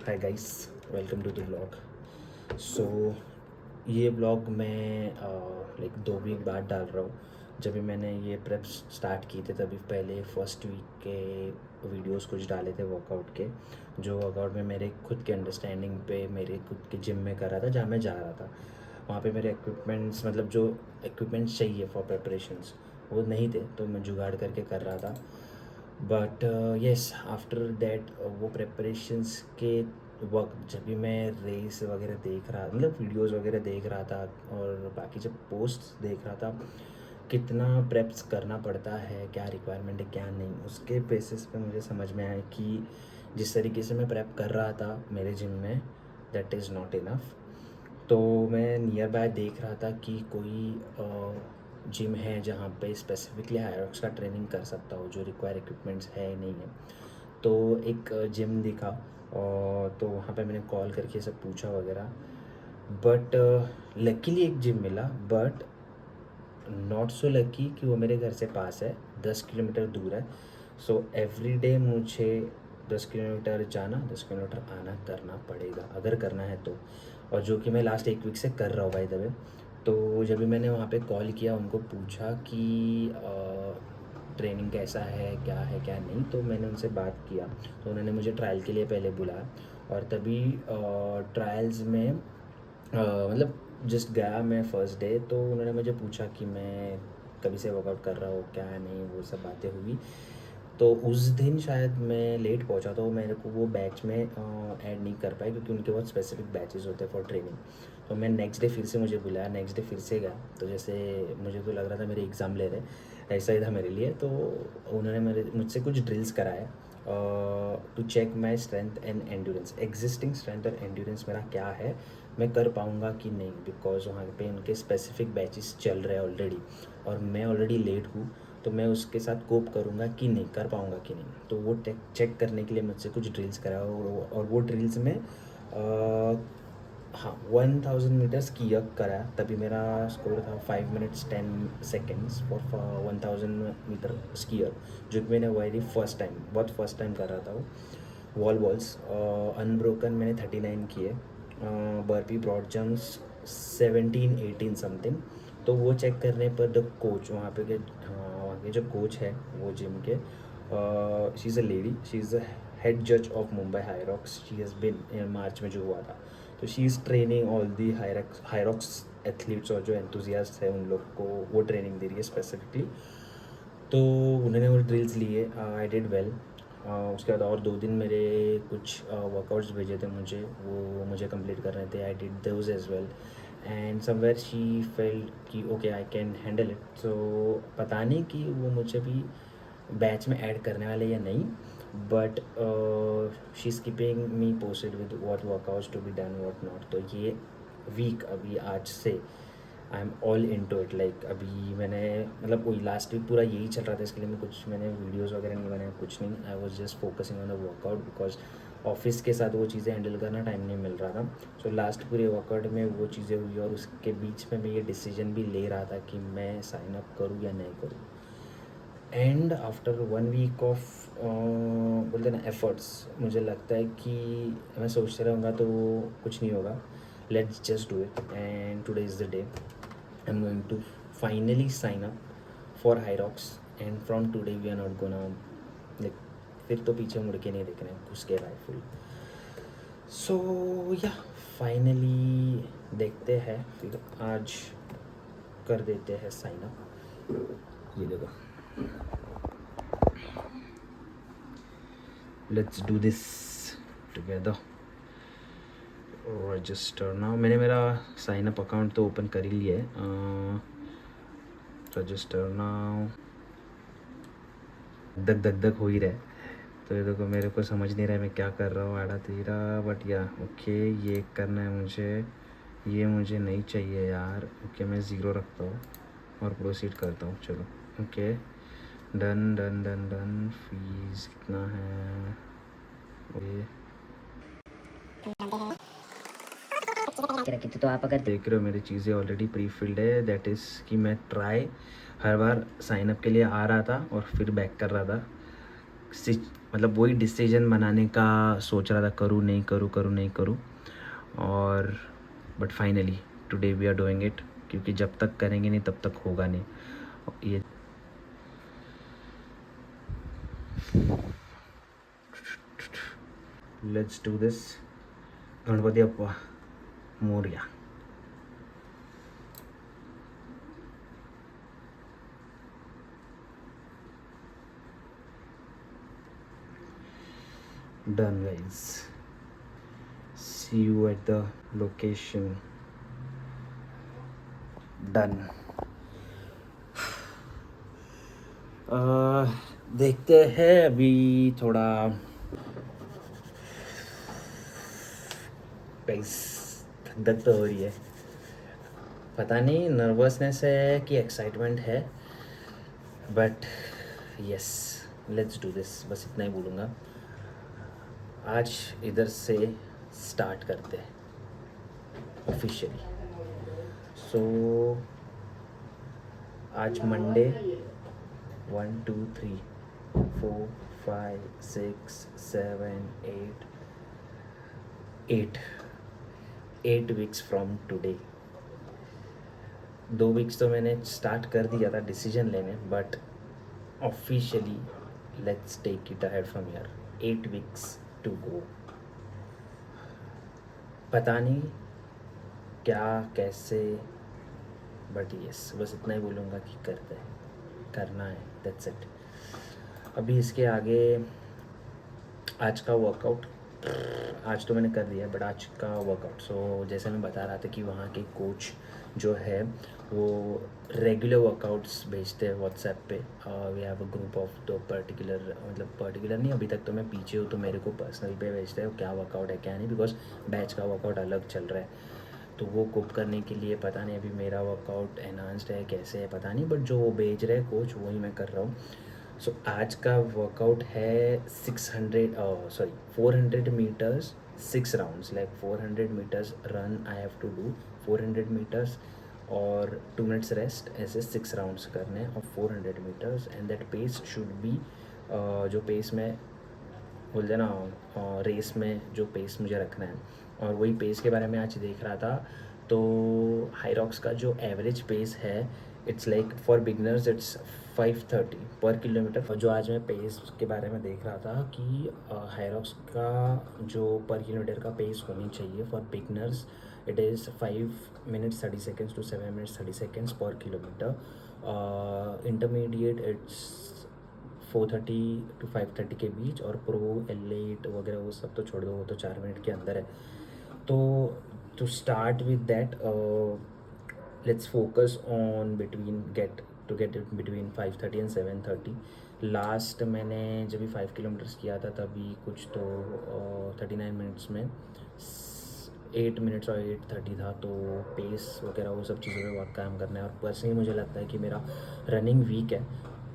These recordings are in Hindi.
Hi guys, welcome to the blog. So ये ब्लॉग मैं लाइक 2 वीक बाद डाल रहा हूँ। जब भी मैंने ये प्रेप स्टार्ट की थे तभी पहले फर्स्ट वीक के वीडियोस कुछ डाले थे वर्कआउट के, जो वर्कआउट में मेरे खुद के अंडरस्टैंडिंग पे मेरे खुद के जिम में कर रहा था जहाँ मैं जा रहा था। वहाँ पे मेरे इक्विपमेंट्स मतलब जो इक्विपमेंट्स चाहिए फॉर प्रेपरेशंस वो नहीं थे, तो मैं जुगाड़ करके कर रहा था। बट येस, आफ्टर दैट वो प्रेपरेशंस के वक्त जब भी मैं रेस वगैरह देख रहा मतलब वीडियोस वगैरह देख रहा था और बाकी जब पोस्ट देख रहा था कितना प्रेप्स करना पड़ता है, क्या रिक्वायरमेंट है क्या नहीं, उसके बेसिस पे मुझे समझ में आया कि जिस तरीके से मैं प्रेप कर रहा था मेरे जिम में दैट इज़ नॉट इनफ। तो मैं नियर बाय देख रहा था कि कोई जिम है जहाँ पे स्पेसिफिकली हायरॉक्स का ट्रेनिंग कर सकता हो, जो रिक्वायर इक्विपमेंट्स है नहीं है। तो एक जिम दिखा और तो वहाँ पे मैंने कॉल करके सब पूछा वगैरह। बट लकीली एक जिम मिला, बट नॉट सो लकी कि वो मेरे घर से पास है, 10 किलोमीटर दूर है। सो एवरी डे मुझे 10 किलोमीटर जाना 10 किलोमीटर आना करना पड़ेगा अगर करना है तो, और जो कि मैं लास्ट 1 वीक से कर रहा हूँ बाय द वे। तो जब भी मैंने वहाँ पे कॉल किया उनको पूछा कि ट्रेनिंग कैसा है क्या नहीं, तो मैंने उनसे बात किया। तो उन्होंने मुझे ट्रायल के लिए पहले बुलाया और तभी ट्रायल्स में मतलब जस्ट गया मैं फर्स्ट डे। तो उन्होंने मुझे पूछा कि मैं कभी से वर्कआउट कर रहा हूँ क्या नहीं, वो सब बातें हुई। तो उस दिन शायद मैं लेट पहुंचा तो मेरे को वो बैच में ऐड नहीं कर पाए क्योंकि उनके बहुत स्पेसिफिक बैचेस होते हैं फॉर ट्रेनिंग। तो मैं नेक्स्ट डे फिर से मुझे बुलाया, नेक्स्ट डे फिर से गया। तो जैसे मुझे तो लग रहा था मेरे एग्ज़ाम ले रहे, ऐसा ही था मेरे लिए। तो उन्होंने मेरे मुझसे कुछ ड्रिल्स कराए to check my strength and endurance, existing strength और एंड्योरेंस मेरा क्या है, मैं कर पाऊँगा कि नहीं, बिकॉज वहाँ पे उनके स्पेसिफिक बैचेस चल रहे हैं ऑलरेडी और मैं ऑलरेडी लेट हूँ। तो मैं उसके साथ कोप करूँगा कि नहीं, कर पाऊँगा कि नहीं। तो वो चेक करने के लिए मुझसे कुछ ड्रिल्स कराया और वो ड्रिल्स में हाँ 1000 मीटर्स की यक कराया। तभी मेरा स्कोर था 5 minutes 10 seconds for 1000 metre skier, जो कि मैंने वेरी फर्स्ट टाइम कर रहा था वो वॉल बॉल्स। अनब्रोकन मैंने 39 किए, बर्पी ब्रॉड जंप्स 17-18 समथिंग। तो वो चेक करने पर द कोच वहाँ पे के वहाँ के जो कोच है वो जिम के, she is a lady, she is a head जज of Mumbai Hyrox, she has been in March में जो हुआ था। तो she is training all the Hyrox athletes और जो एंथुजियास्ट है उन लोग को वो ट्रेनिंग दे रही है स्पेसिफिकली। तो उन्होंने वो ड्रिल्स लिए, आई डिड वेल। उसके बाद और 2 दिन मेरे कुछ वर्कआउट्स भेजे थे मुझे, वो मुझे कंप्लीट करने थे, I did those as well. And somewhere she felt कि okay I can handle it. So पता नहीं कि वो मुझे भी बैच में ऐड करने वाले या नहीं, but she is keeping me posted with what workouts to be done what not. तो ये वीक अभी आज से I am all into it. Like अभी मैंने मतलब वही लास्ट वीक पूरा यही चल रहा था, इसके लिए मैंने वीडियोज़ वगैरह नहीं बनाया, कुछ नहीं। I was just focusing on the workout because office के साथ वो चीज़ें हैंडल करना टाइम नहीं मिल रहा था। सो लास्ट पूरे वर्कआउट में वो चीज़ें हुई और उसके बीच में मैं ये डिसीजन भी ले रहा था कि मैं साइन अप करूँ या नहीं करूँ। एंड आफ्टर 1 वीक ऑफ बोलते ना एफर्ट्स, मुझे लगता है कि मैं सोचते रहूँगा तो कुछ नहीं होगा। Let's just do it and today is the day. I am going to finally sign up for Hyrox and from today we are not gonna like फिर तो पीछे मुड़ के नहीं देखना है, घुस के राइफुल। सो या फाइनली देखते हैं, फिर आज कर देते हैं साइन अप। ये देखो, let's do this together. Register now, मैंने मेरा साइन अप अकाउंट तो ओपन कर ही लिया है। रजिस्टर नाउ, धक धक हो ही रहा है। तो ये देखो मेरे को समझ नहीं रहा है मैं क्या कर रहा हूँ, आड़ा तेरा। बट या ओके, ये करना है मुझे, ये मुझे नहीं चाहिए यार। ओके मैं ज़ीरो रखता हूँ और प्रोसीड करता हूँ। चलो okay, done done done done. Fees कितना है ये रखी थी। तो आप अगर देख रहे हो मेरी चीज़ें ऑलरेडी प्री फिल्ड है, दैट इज़ कि मैं ट्राई हर बार साइन अप के लिए आ रहा था और फिर बैक कर रहा था। मतलब वही डिसीजन बनाने का सोच रहा था, करूँ नहीं करूँ, करूँ नहीं करूँ, और but finally today we are doing it, क्योंकि जब तक करेंगे नहीं तब तक होगा नहीं। ये let's do this. Ganpati Appa Morya. Done guys, see you at the location. Done. देखते हैं अभी थोड़ा गाइस, धक तो हो रही है, पता नहीं नर्वसनेस है कि एक्साइटमेंट है, but yes let's do this, बस इतना ही बोलूँगा। आज इधर से स्टार्ट करते हैं ऑफिशियली। सो आज Monday 1 2 3 4 5 6 7 8 weeks from today. 2 weeks तो मैंने स्टार्ट कर दिया था डिसीजन लेने, but officially let's take it ahead from here. 8 weeks to go. पता नहीं क्या कैसे, बट यस बस इतना ही बोलूँगा कि करते हैं, करना है, दैट्स इट। अभी इसके आगे आज का वर्कआउट, आज तो मैंने कर दिया, बट आज का वर्कआउट, सो जैसे मैं बता रहा था कि वहाँ के कोच जो है वो रेगुलर वर्कआउट्स भेजते हैं व्हाट्सएप पे। We have a group of दो पर्टिकुलर, मतलब पर्टिकुलर नहीं, अभी तक तो मैं पीछे हूँ, तो मेरे को पर्सनल पे भेजते हैं क्या वर्कआउट है क्या नहीं, बिकॉज बैच का वर्कआउट अलग चल रहा है, तो वो कोप करने के लिए पता नहीं अभी मेरा वर्कआउट एनहांस्ड है कैसे है पता नहीं, बट जो वो भेज रहे हैं कोच वही मैं कर रहा हूँ। सो आज का वर्कआउट है 400 metres 6 rounds, like 400 metres run I have to do, 400 metres और 2 मिनट्स रेस्ट, ऐसे 6 राउंड्स करने हैं और 400 metres, and that pace should be, जो पेस में बोलते ना रेस में जो पेस मुझे रखना है, और वही पेस के बारे में आज देख रहा था। तो हाईरॉक्स का जो एवरेज पेस है it's like for beginners it's 530 पर किलोमीटर। और जो आज मैं पेस के बारे में देख रहा था कि हाईरॉक्स का जो पर किलोमीटर का पेस होनी चाहिए for beginners, it is 5 minutes 30 seconds to 7 minutes 30 seconds पर किलोमीटर। इंटरमीडिएट इट्स 430 टू 530 के बीच, और प्रो L8 वगैरह वो सब तो छोड़ दो, वो तो 4 मिनट के अंदर है। तो to start with that let's focus on get it between 530 and 730। Last मैंने जब भी 5 किलोमीटर्स किया था तभी कुछ तो 39 मिनट्स में 8 मिनट्स और 8:30 था, तो पेस वगैरह वो सब चीज़ों में बहुत काम करना है। और पर्सनली मुझे लगता है कि मेरा रनिंग वीक है,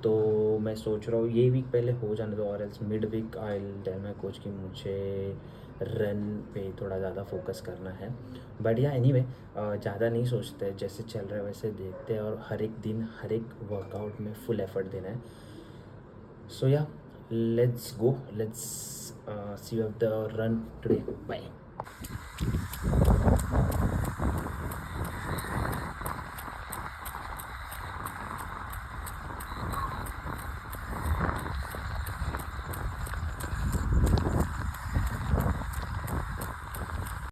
तो मैं सोच रहा हूँ ये वीक पहले हो जाने दो, और else mid week I will tell my coach कि मुझे रन पे थोड़ा ज़्यादा फोकस करना है। बट या एनीवे ज़्यादा नहीं सोचते, जैसे चल रहा है वैसे देखते हैं, और हर एक दिन हर एक वर्कआउट में फुल एफर्ट देना है। So yeah let's go, let's see you have the run today, bye.